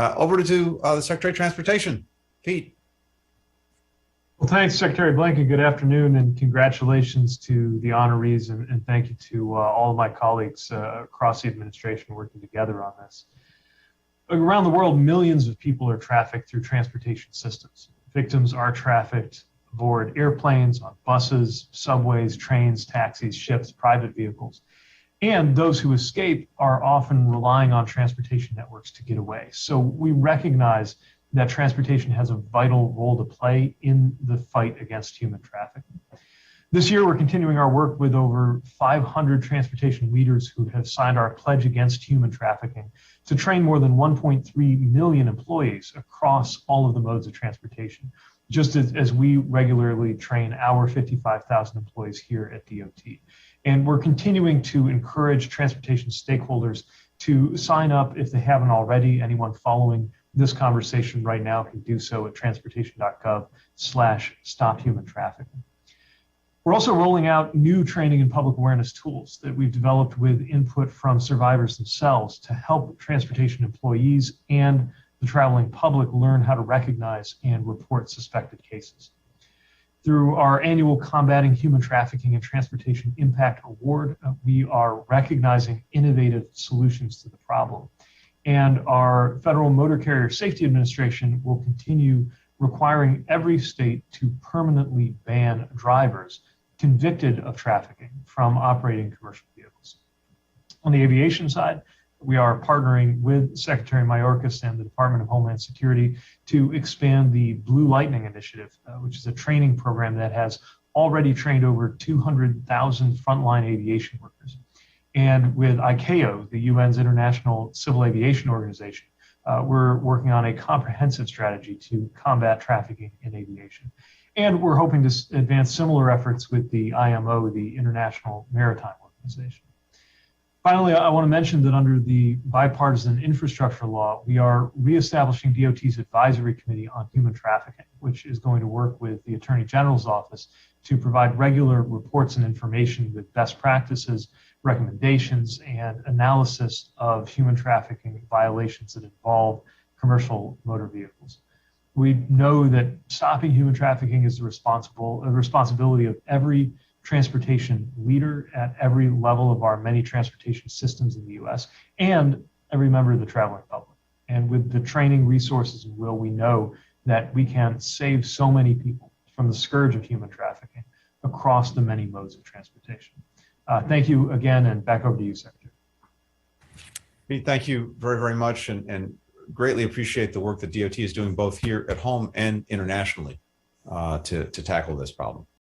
Over to the Secretary of Transportation, Pete. Well, thanks, Secretary Blinken. Good afternoon, and congratulations to the honorees, and thank you to all of my colleagues across the administration working together on this. Around the world, millions of people are trafficked through transportation systems. Victims are trafficked aboard airplanes, on buses, subways, trains, taxis, ships, private vehicles. And those who escape are often relying on transportation networks to get away. So we recognize that transportation has a vital role to play in the fight against human trafficking. This year, we're continuing our work with over 500 transportation leaders who have signed our pledge against human trafficking to train more than 1.3 million employees across all of the modes of transportation, just as we regularly train our 55,000 employees here at DOT. And we're continuing to encourage transportation stakeholders to sign up if they haven't already. Anyone following this conversation right now can do so at transportation.gov/stophumantrafficking. We're also rolling out new training and public awareness tools that we've developed with input from survivors themselves to help transportation employees and the traveling public learn how to recognize and report suspected cases. Through our annual Combating Human Trafficking and Transportation Impact Award, we are recognizing innovative solutions to the problem. And our Federal Motor Carrier Safety Administration will continue requiring every state to permanently ban drivers convicted of trafficking from operating commercial vehicles. On the aviation side, we are partnering with Secretary Mayorkas and the Department of Homeland Security to expand the Blue Lightning Initiative, which is a training program that has already trained over 200,000 frontline aviation workers. And with ICAO, the UN's International Civil Aviation Organization, we're working on a comprehensive strategy to combat trafficking in aviation. And we're hoping to advance similar efforts with the IMO, the International Maritime Organization. Finally, I want to mention that under the bipartisan infrastructure law, we are reestablishing DOT's Advisory Committee on Human Trafficking, which is going to work with the Attorney General's office to provide regular reports and information with best practices, recommendations, and analysis of human trafficking violations that involve commercial motor vehicles. We know that stopping human trafficking is a responsibility of every transportation leader at every level of our many transportation systems in the US and every member of the traveling public. And with the training, resources, and will, we know that we can save so many people from the scourge of human trafficking across the many modes of transportation. Thank you again, and back over to you, Secretary. Pete, thank you very, very much, and greatly appreciate the work that DOT is doing both here at home and internationally to tackle this problem.